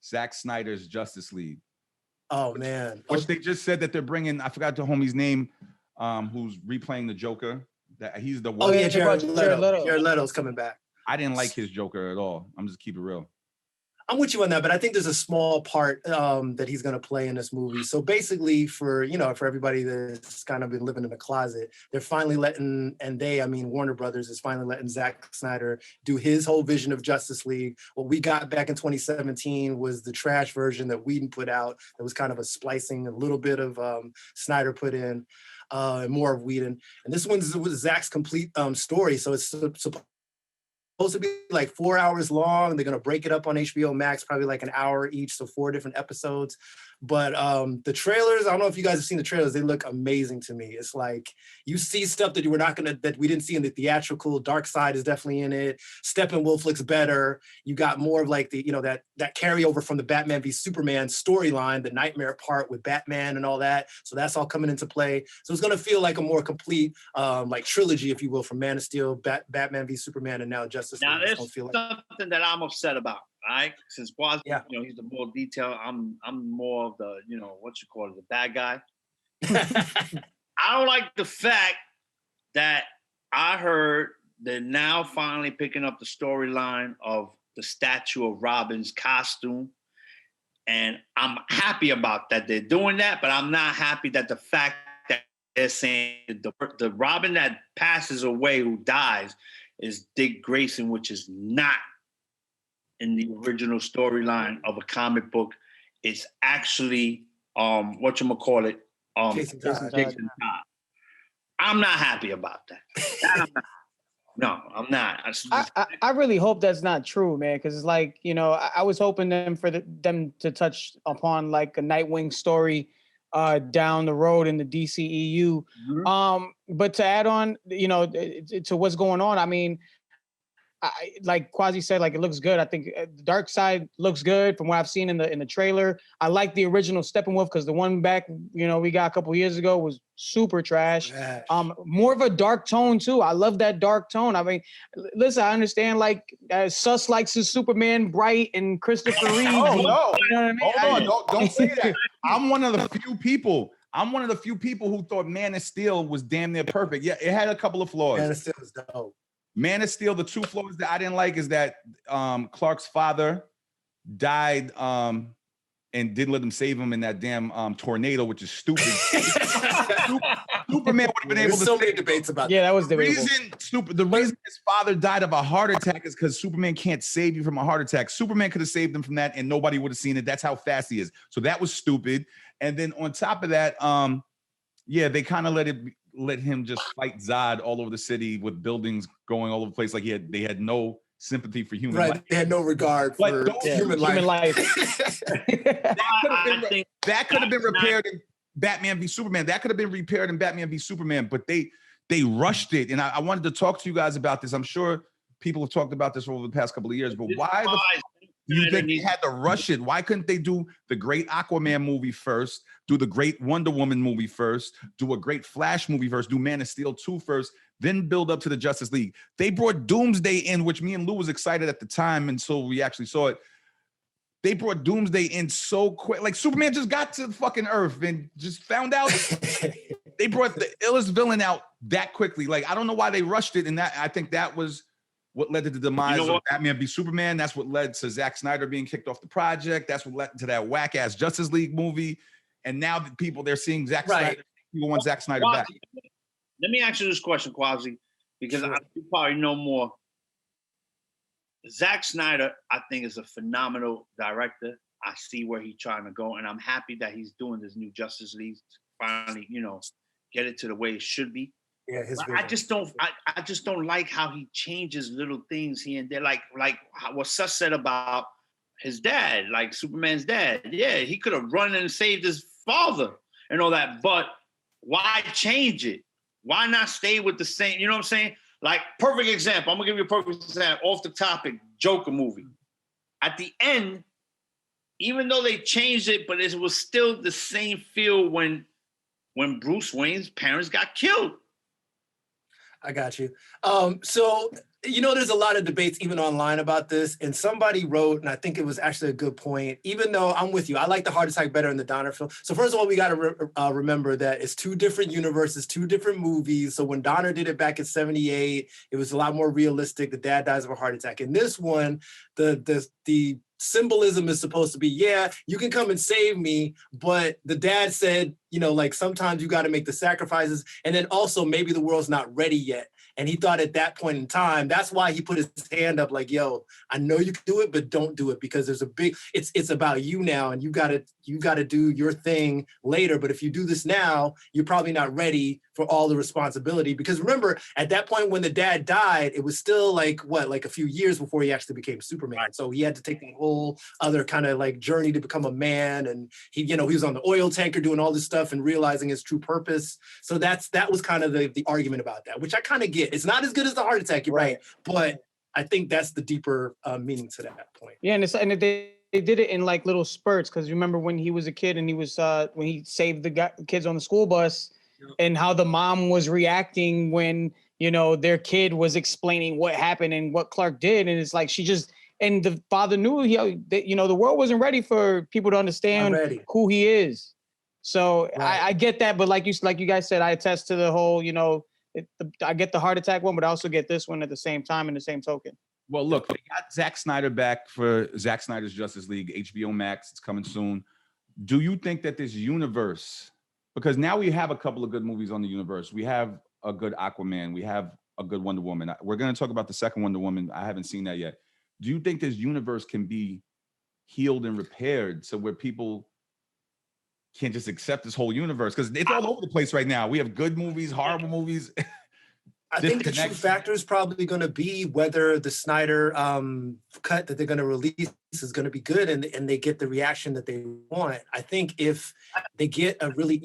Zack Snyder's Justice League. Oh man! Which they just said that they're bringing. I forgot the homie's name, who's replaying the Joker. That he's the one. Oh yeah, Jared Leto. Jared Leto's coming back. I didn't like his Joker at all. I'm just keep it real. I'm with you on that, but I think there's a small part that he's going to play in this movie. So basically, for everybody that's kind of been living in the closet, they're finally letting, Warner Brothers is finally letting Zack Snyder do his whole vision of Justice League. What we got back in 2017 was the trash version that Whedon put out. That was kind of a splicing, a little bit of Snyder put in, and more of Whedon. And this one's Zack's complete story. So it's supposed to be like 4 hours long. They're gonna break it up on HBO Max, probably like an hour each, so 4 different episodes. But the trailers, I don't know if you guys have seen the trailers, they look amazing to me. It's like you see stuff that we didn't see in the theatrical. Darkseid is definitely in it. Steppenwolf looks better. You got more of like the, that carryover from the Batman v Superman storyline, the nightmare part with Batman and all that. So that's all coming into play. So it's gonna feel like a more complete like trilogy, if you will, from Man of Steel, Batman v Superman, and now Justice League. Now there's something that I'm upset about. All right, since Quasi, he's the more detailed. I'm more of the, the bad guy. I don't like the fact that I heard they're now finally picking up the storyline of the statue of Robin's costume, and I'm happy about that they're doing that. But I'm not happy that the fact that they're saying the Robin that passes away, who dies, is Dick Grayson, which is not in the original storyline of a comic book. It's actually Jason Todd. I'm not happy about that. I'm not. I really hope that's not true, man, because it's like, I was hoping them to touch upon like a Nightwing story down the road in the DCEU. Mm-hmm. But to add on, to what's going on, I mean, like Quasi said, like it looks good. I think Darkseid looks good from what I've seen in the trailer. I like the original Steppenwolf because the one back, we got a couple years ago was super trash. More of a dark tone too. I love that dark tone. I mean, listen, I understand like Sus likes his Superman bright and Christopher Reeve. Oh no! You know what I mean? Hold on! Don't say that. I'm one of the few people who thought Man of Steel was damn near perfect. Yeah, it had a couple of flaws. Man of Steel was dope. Man of Steel, the 2 flaws that I didn't like is that Clark's father died and didn't let him save him in that damn tornado, which is stupid. Superman would have been able to. So many debates about that was debatable. The reason his father died of a heart attack is because Superman can't save you from a heart attack. Superman could have saved him from that, and nobody would have seen it. That's how fast he is. So that was stupid. And then on top of that, they kind of let him just fight Zod all over the city with buildings going all over the place. Like they had no sympathy for human life. They had no regard for human life. That could have been repaired in Batman v Superman. That could have been repaired in Batman v Superman, but they rushed it. And I wanted to talk to you guys about this. I'm sure people have talked about this over the past couple of years, but why do you think they had to rush it? Why couldn't they do the great Aquaman movie first, do the great Wonder Woman movie first, do a great Flash movie first, do Man of Steel 2 first, then build up to the Justice League? They brought Doomsday in, which me and Lou was excited at the time until we actually saw it. They brought Doomsday in so quick. Like Superman just got to fucking Earth and just found out. They brought the illest villain out that quickly. Like, I don't know why they rushed it. And I think that was what led to the demise of Batman v Superman. That's what led to Zack Snyder being kicked off the project. That's what led to that whack-ass Justice League movie. And now the they're seeing Zack Snyder. People want Zack Snyder back. Let me ask you this question, Quasi, because you probably know more. Zack Snyder, I think, is a phenomenal director. I see where he's trying to go, and I'm happy that he's doing this new Justice League. Finally, get it to the way it should be. Yeah, I just don't like how he changes little things here and there, like what Sus said about his dad, like Superman's dad. Yeah, he could have run and saved his father and all that, but why change it? Why not stay with the same? You know what I'm saying? Like, perfect example. I'm gonna give you a perfect example off the topic. Joker movie. At the end, even though they changed it, but it was still the same feel when Bruce Wayne's parents got killed. I got you. So, there's a lot of debates even online about this. And somebody wrote, and I think it was actually a good point, even though I'm with you, I like the Heart Attack better in the Donner film. So first of all, we got to remember that it's two different universes, two different movies. So when Donner did it back in 78, it was a lot more realistic. The dad dies of a heart attack. In this one, the symbolism is supposed to be, yeah, you can come and save me, but the dad said, like sometimes you got to make the sacrifices, and then also maybe the world's not ready yet. And he thought at that point in time, that's why he put his hand up like, yo, I know you can do it, but don't do it, because there's it's about you now, and you gotta do your thing later. But if you do this now, you're probably not ready for all the responsibility. Because remember, at that point when the dad died, it was still like a few years before he actually became Superman. So he had to take the whole other kind of like journey to become a man. And he was on the oil tanker doing all this stuff and realizing his true purpose. So that was kind of the argument about that, which I kind of get. It's not as good as the heart attack, you're right, but I think that's the deeper meaning to that point. Yeah, and they did it in like little spurts, because remember when he was a kid and he was when he saved the kids on the school bus, and how the mom was reacting when their kid was explaining what happened and what Clark did, and it's like and the father knew the world wasn't ready for people to understand who he is. So I get that, but like you guys said, I attest to the whole I get the heart attack one, but I also get this one at the same time in the same token. Well, look, they got Zack Snyder back for Zack Snyder's Justice League, HBO Max. It's coming soon. Do you think that this universe, because now we have a couple of good movies on the universe. We have a good Aquaman. We have a good Wonder Woman. We're going to talk about the second Wonder Woman. I haven't seen that yet. Do you think this universe can be healed and repaired so where people can't just accept this whole universe? Because it's all over the place right now. We have good movies, horrible movies. I think the true factor is probably going to be whether the Snyder cut that they're going to release is going to be good and they get the reaction that they want. I think if they get a really,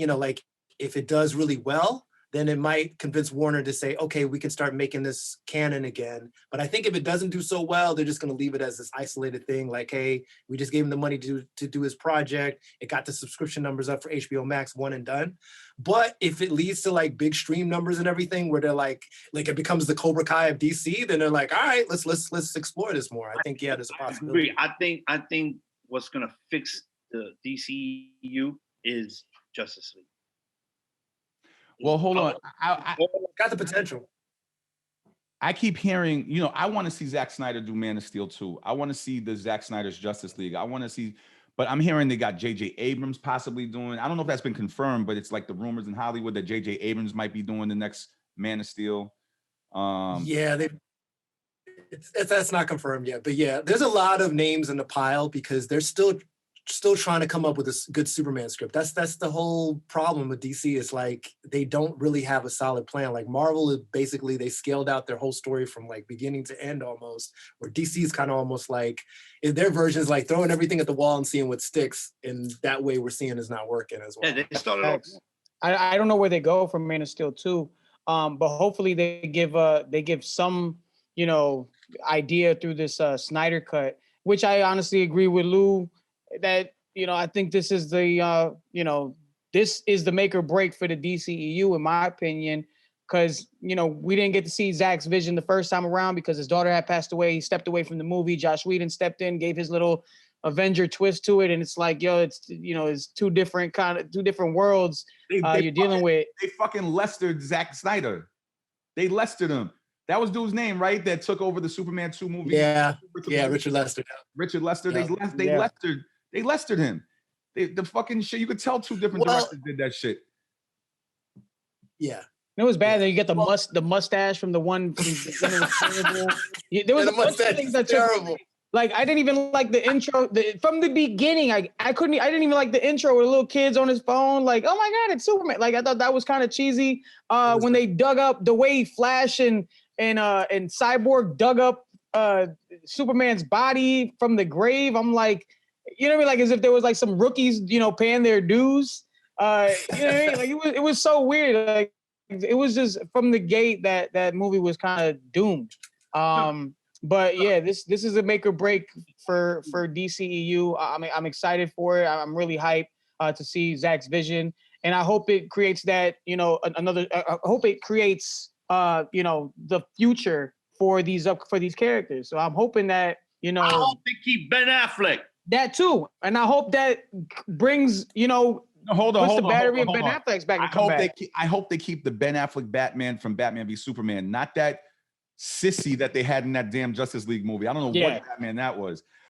if it does really well, then it might convince Warner to say, okay, we can start making this canon again. But I think if it doesn't do so well, they're just going to leave it as this isolated thing. Like, hey, we just gave him the money to do his project. It got the subscription numbers up for HBO Max, one and done. But if it leads to like big stream numbers and everything, where they're like it becomes the Cobra Kai of DC, then they're like, all right, let's explore this more. I think there's a possibility. I think what's going to fix the DCEU is Justice League. Well, hold on. I got the potential. I keep hearing, I want to see Zack Snyder do Man of Steel 2. I want to see the Zack Snyder's Justice League. I want to see, but I'm hearing they got J.J. Abrams possibly doing. I don't know if that's been confirmed, but it's like the rumors in Hollywood that J.J. Abrams might be doing the next Man of Steel. That's not confirmed yet, but yeah, there's a lot of names in the pile because they're still trying to come up with a good Superman script. That's the whole problem with DC. Is like they don't really have a solid plan. Like Marvel is basically they scaled out their whole story from like beginning to end almost. Where DC is kind of almost like their version is like throwing everything at the wall and seeing what sticks. And that way we're seeing is not working as well. Yeah, they started off. I don't know where they go from Man of Steel 2, but hopefully they give some idea through this Snyder cut, which I honestly agree with Lou. That I think this is the this is the make or break for the DCEU in my opinion, because we didn't get to see Zack's vision the first time around because his daughter had passed away. He stepped away from the movie. Joss Whedon stepped in, gave his little Avenger twist to it, and it's like it's two different worlds you're dealing with. They fucking Lestered Zack Snyder. They Lestered him. That was dude's name, right? That took over the Superman 2 movie. Yeah, Richard Lester. Richard Lester. Yeah. They Lestered him. The fucking shit. You could tell two different directors did that shit. Yeah. It was bad that you get the mustache from the one from the beginning was terrible. There was a bunch of things that terrible. Like I didn't even like the intro from the beginning. I didn't even like the intro with the little kids on his phone. Like, oh my God, it's Superman. Like I thought that was kind of cheesy. When they dug up the way Flash and Cyborg dug up Superman's body from the grave. I'm like, you know what I mean? Like as if there was like some rookies, paying their dues. You know what I mean? Like it was so weird. Like it was just from the gate that movie was kind of doomed. But yeah, this is a make or break for DCEU. I'm excited for it. I'm really hyped to see Zack's vision, and I hope it creates that I hope it creates the future for these characters. So I'm hoping that, I hope they keep Ben Affleck. That too. And I hope that brings, hold on, puts hold the on, battery hold on, of Ben hold on. Affleck's back. I hope they keep the Ben Affleck Batman from Batman v Superman, not that sissy that they had in that damn Justice League movie. I don't know what Batman that was.